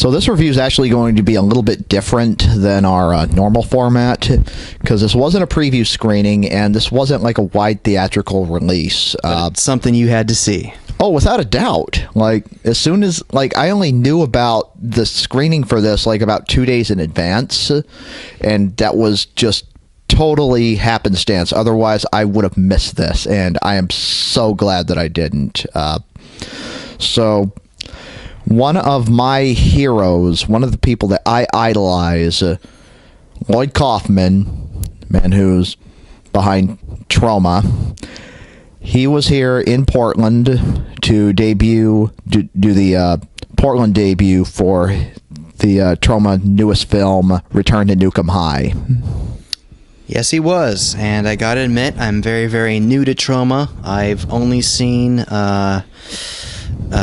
So this review is actually going to be a little bit different than our normal format, because this wasn't a preview screening, and this wasn't like a wide theatrical release. It's something you had to see. Oh, without a doubt. Like, as soon as, like, I only knew about the screening for this, like, about 2 days in advance, and that was just totally happenstance. Otherwise, I would have missed this, and I am so glad that I didn't. So, one of my heroes, one of the people that I idolize, Lloyd Kaufman, man who's behind Troma, he was here in Portland to do the Portland debut for the Troma newest film, Return to Nuke High. Yes, he was, and I gotta admit, I'm very, very new to Troma. I've only seen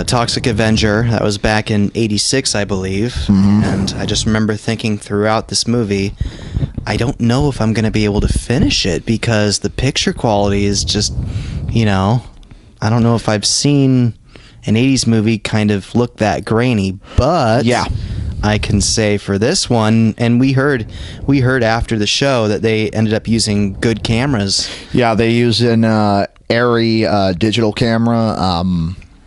Toxic Avenger. That was back in '86, I believe, and I just remember thinking throughout this movie, I don't know if I'm going to be able to finish it, because the picture quality is just, you know, I don't know if I've seen an '80s movie kind of look that grainy, but yeah, I can say for this one, and we heard after the show that they ended up using good cameras. Yeah, they used an Arri digital camera.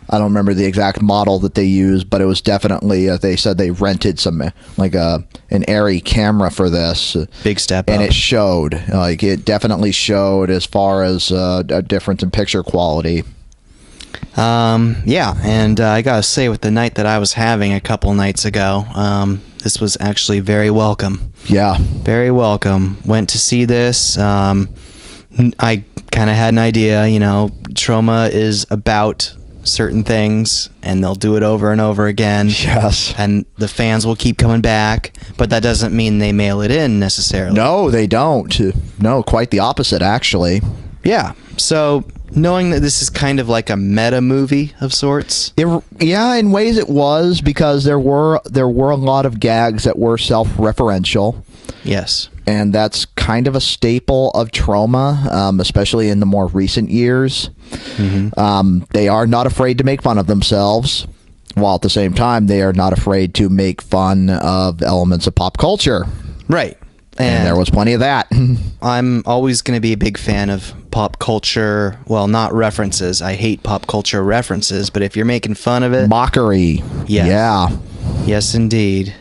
I don't remember the exact model that they used, but it was definitely, they said they rented some, like an Arri camera for this. Big step and up. it showed. Like, it definitely showed as far as a difference in picture quality. Yeah, and I gotta say, with the night that I was having a couple nights ago, this was actually very welcome. Yeah. Very welcome. Went to see this. I kind of had an idea, you know, Troma is about certain things, and they'll do it over and over again. Yes. And the fans will keep coming back, but that doesn't mean they mail it in necessarily. No, they don't. No, quite the opposite, actually. Yeah. So, knowing that this is kind of like a meta movie of sorts. Yeah, in ways it was, because there were a lot of gags that were self-referential. Yes. And that's kind of a staple of Troma, especially in the more recent years. They are not afraid to make fun of themselves, while at the same time they are not afraid to make fun of elements of pop culture. Right. And there was plenty of that. I'm always going to be a big fan of pop culture. Well, not references. I hate pop culture references, but if you're making fun of it. Mockery. Yes. Yeah. Yes, indeed.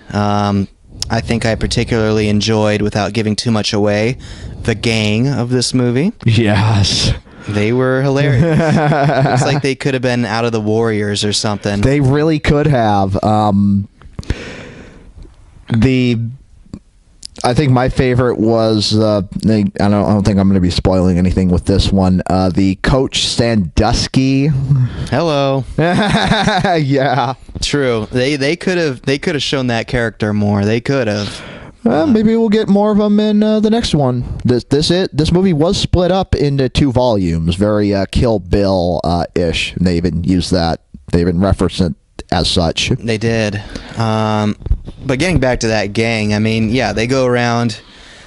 I think I particularly enjoyed, without giving too much away, the gang of this movie. Yes. They were hilarious. Looks like they could have been out of the Warriors or something. They really could have. I think my favorite was I don't think I'm going to be spoiling anything with this one. The Coach Sandusky. Hello. Yeah. True. They could have shown that character more. They could have. Maybe we'll get more of them in the next one. This movie was split up into 2 volumes, very Kill Bill ish. And they even used that. They even referenced it as such. They did. But getting back to that gang, I mean, yeah, they go around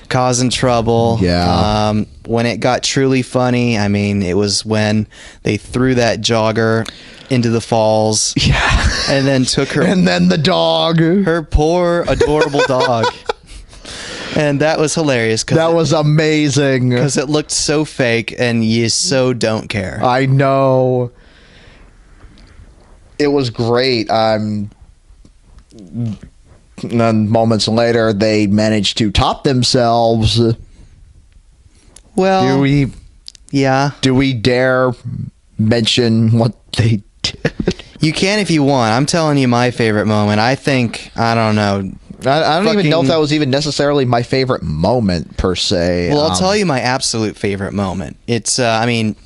causing trouble. Yeah. When it got truly funny, I mean, it was when they threw that jogger into the falls. Yeah. And then took her. And then the dog. Her poor, adorable dog. And that was hilarious. That was amazing. Because it looked so fake, and you so don't care. I know. It was great. Then moments later, they managed to top themselves. Well, do we dare mention what they did? You can if you want. I'm telling you my favorite moment. I don't know. I don't even know if that was even necessarily my favorite moment, per se. Well, I'll tell you my absolute favorite moment. It's, I mean,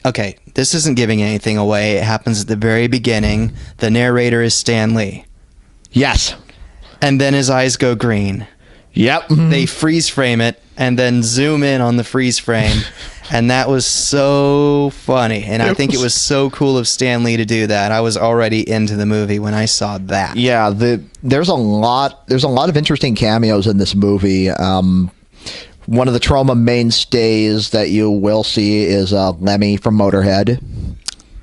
okay, this isn't giving anything away. It happens at the very beginning. The narrator is Stan Lee. Yes. And then his eyes go green. Yep. They freeze frame it and then zoom in on the freeze frame. And that was so funny. And I think it was so cool of Stan Lee to do that. I was already into the movie when I saw that. Yeah, there's a lot of interesting cameos in this movie. One of the Troma mainstays that you will see is Lemmy from Motorhead.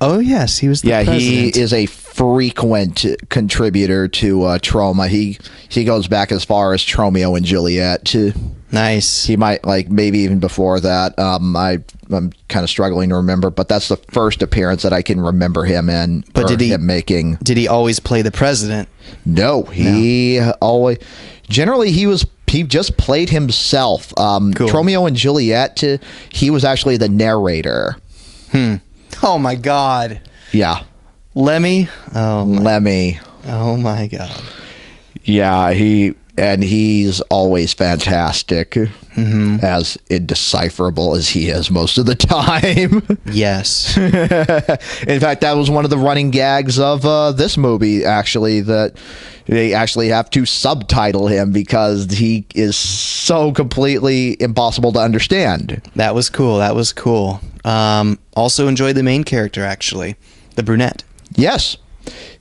Oh yes, he was the Yeah, president. he is a frequent contributor to Troma. He goes back as far as Tromeo and Juliet. Nice. He might, like, maybe even before that. I'm kind of struggling to remember, but that's the first appearance that I can remember him in. But did he him making? Did he always play the president? No, he always. Generally, he just played himself. Cool. Romeo and Juliet. He was actually the narrator. Oh my God. Yeah, Lemmy. Lemmy. Oh my God. Yeah, he's always fantastic, as indecipherable as he is most of the time. Yes. In fact, that was one of the running gags of this movie, actually, that they actually have to subtitle him because he is so completely impossible to understand. That was cool. That was cool. Also enjoyed the main character, actually, the brunette. Yes.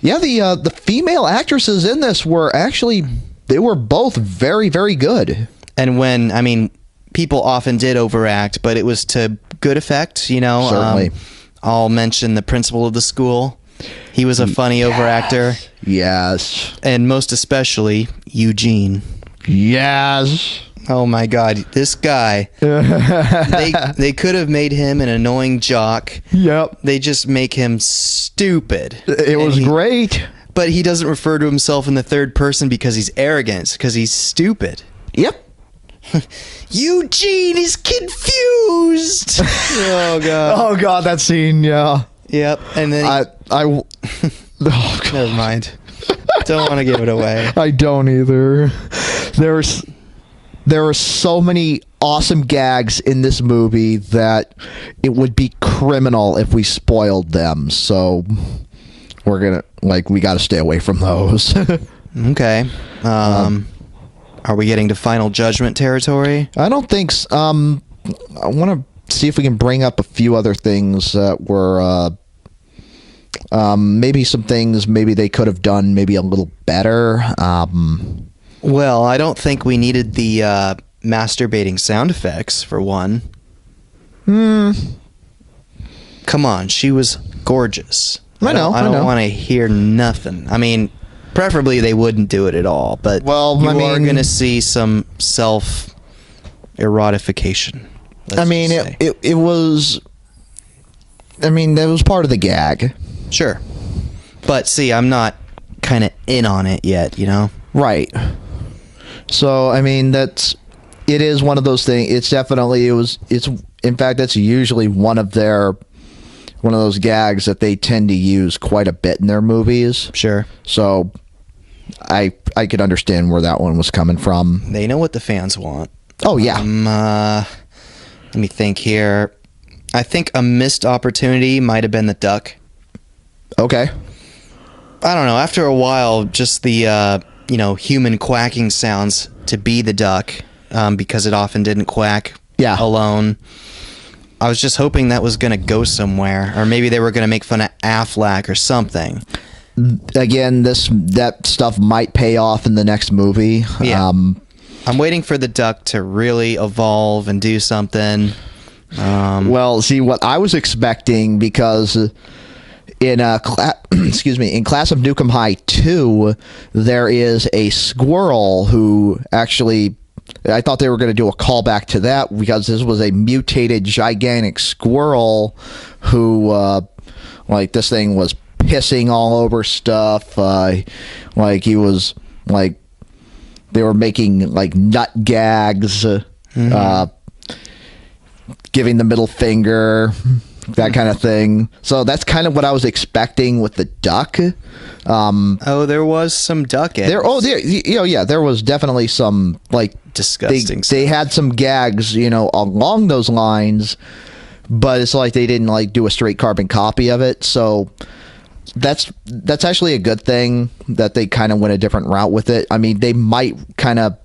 Yeah, the female actresses in this were actually, they were both very, very good. And people often did overact, but it was to good effect, you know. Certainly. I'll mention the principal of the school. He was a funny overactor. Yes. And most especially, Eugene. Yes. Oh my God, this guy. They could have made him an annoying jock. Yep. They just make him stupid. It was great. But he doesn't refer to himself in the third person because he's arrogant, because he's stupid. Yep. Eugene is confused. Oh God. Oh God, that scene. Yeah. Yep. And then Oh, never mind. Don't want to give it away. I don't either. There are so many awesome gags in this movie that it would be criminal if we spoiled them. So we're gonna we got to stay away from those. Okay. Are we getting to final judgment territory? I don't think. I want to see if we can bring up a few other things that were maybe some things maybe they could have done maybe a little better. Well, I don't think we needed the masturbating sound effects for one. Come on, she was gorgeous. I don't want to hear nothing. I mean, preferably they wouldn't do it at all, but you are going to see some self-erotification. It was... that was part of the gag. Sure. But see, I'm not kind of in on it yet, you know? Right. So, it is one of those things. It's definitely, in fact, that's usually one of those gags that they tend to use quite a bit in their movies. Sure. So, I could understand where that one was coming from. They know what the fans want. Oh, yeah. Let me think here. I think a missed opportunity might have been the duck. Okay. I don't know. After a while, just the human quacking sounds to be the duck, because it often didn't quack alone. I was just hoping that was going to go somewhere, or maybe they were going to make fun of Affleck or something. Again, that stuff might pay off in the next movie. Yeah. I'm waiting for the duck to really evolve and do something. Well, see, what I was expecting, because in in Class of Nukem High 2, there is a squirrel who actually, I thought they were going to do a callback to that, because this was a mutated gigantic squirrel who, this thing was pissing all over stuff. He was, they were making, nut gags, giving the middle finger, that kind of thing. So that's kind of what I was expecting with the duck. There was some duck eggs. There was definitely some, disgusting they had some gags, along those lines, but it's like they didn't do a straight carbon copy of it. So that's actually a good thing that they kind of went a different route with it. I mean, they might kind of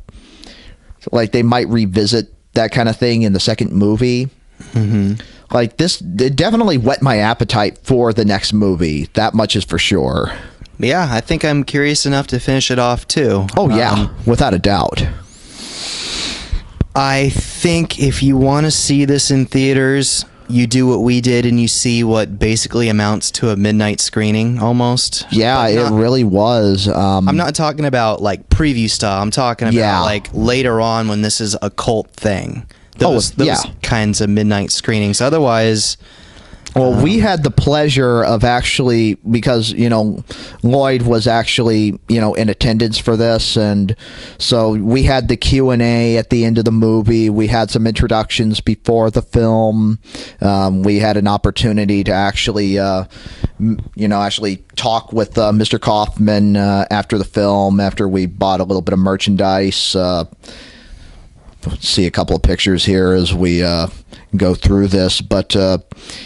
they might revisit that kind of thing in the second movie. This, it definitely whet my appetite for the next movie. That much is for sure. Yeah, I think I'm curious enough to finish it off too. Oh yeah, without a doubt. I think if you want to see this in theaters, you do what we did and you see what basically amounts to a midnight screening almost. Yeah, it really was. I'm not talking about like preview stuff. I'm talking about like later on when this is a cult thing. Those kinds of midnight screenings. Otherwise, well, we had the pleasure of actually, because, you know, Lloyd was actually, you know, in attendance for this, and so we had the Q&A at the end of the movie. We had some introductions before the film. We had an opportunity to actually, you know, actually talk with Mr. Kaufman after the film, after we bought a little bit of merchandise. See a couple of pictures here as we go through this, but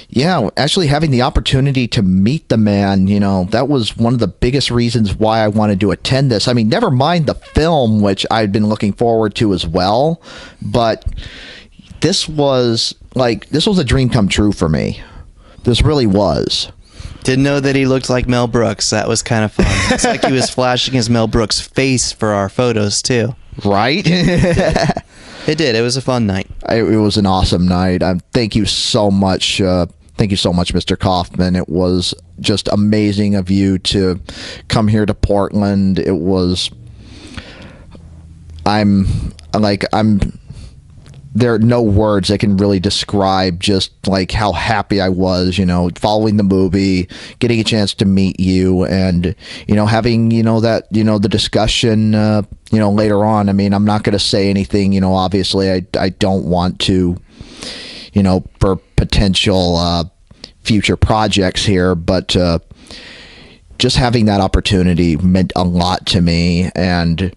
yeah, actually having the opportunity to meet the man, you know, that was one of the biggest reasons why I wanted to attend this. I mean, never mind the film, which I'd been looking forward to as well, but this was a dream come true for me. This really was. Didn't know that he looked like Mel Brooks. That was kind of fun. It's like he was flashing his Mel Brooks face for our photos too. Right? It did. It was a fun night. It was an awesome night. Thank you so much. Thank you so much, Mr. Kaufman. It was just amazing of you to come here to Portland. It was. There are no words that can really describe just like how happy I was, you know, following the movie, getting a chance to meet you, and, you know, having, you know, that, you know, the discussion, you know, later on. I mean, I'm not going to say anything, you know, obviously I don't want to, you know, for potential future projects here, but just having that opportunity meant a lot to me, and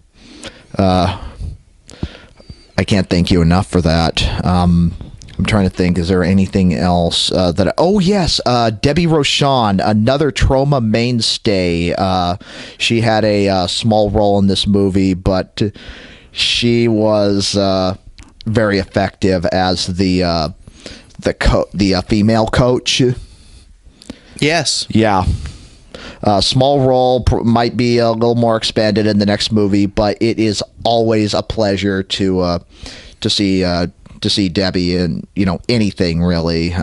I can't thank you enough for that. I'm trying to think, is there anything else that... Oh, yes, Debbie Rochon, another Troma mainstay. She had a small role in this movie, but she was very effective as the female coach. Yes. Yeah. Small role, might be a little more expanded in the next movie, but it is always a pleasure to see Debbie in, you know, anything really.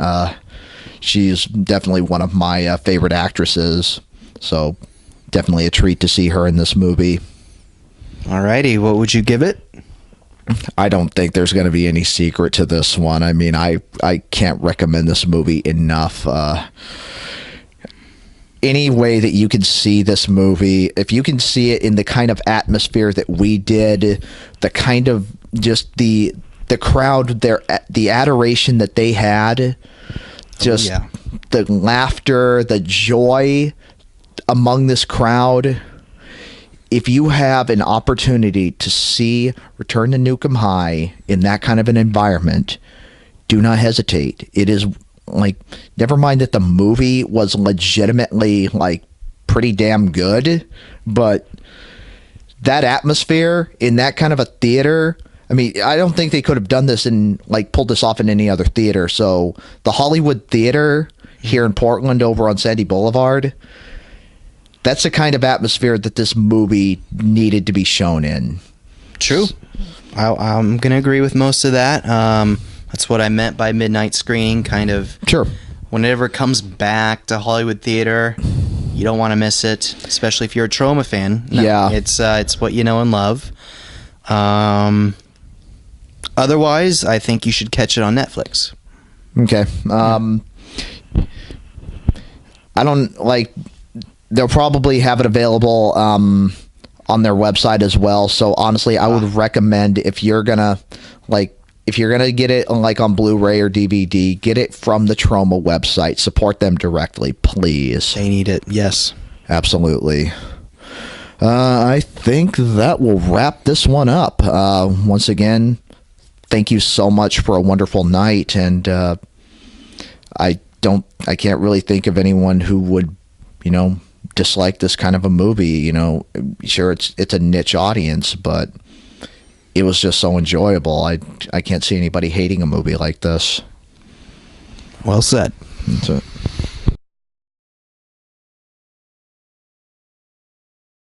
She's definitely one of my favorite actresses, so definitely a treat to see her in this movie. Alrighty, what would you give it? I don't think there's going to be any secret to this one. I mean, I can't recommend this movie enough. Any way that you can see this movie, if you can see it in the kind of atmosphere that we did, the kind of just the crowd there, the adoration that they had, just the laughter, the joy among this crowd. If you have an opportunity to see Return to Nukem High in that kind of an environment, do not hesitate. It is... like, never mind that the movie was legitimately like pretty damn good, but that atmosphere in that kind of a theater, I mean, I don't think they could have done this and like pulled this off in any other theater. So the Hollywood Theater here in Portland over on Sandy Boulevard, that's the kind of atmosphere that this movie needed to be shown in. True. I'm going to agree with most of that. That's what I meant by midnight screening, kind of. Sure. Whenever it comes back to Hollywood Theater, you don't want to miss it, especially if you're a Troma fan. No, yeah. It's what you know and love. Otherwise, I think you should catch it on Netflix. Okay. I don't, like, they'll probably have it available on their website as well. So, honestly, I would recommend if you're going to, like, if you're going to get it like on Blu-ray or DVD, get it from the Troma website. Support them directly, please. They need it, yes. Absolutely. I think that will wrap this one up. Once again, thank you so much for a wonderful night. And I can't really think of anyone who would, you know, dislike this kind of a movie. You know, sure, it's a niche audience, but it was just so enjoyable. I can't see anybody hating a movie like this. Well said. That's it.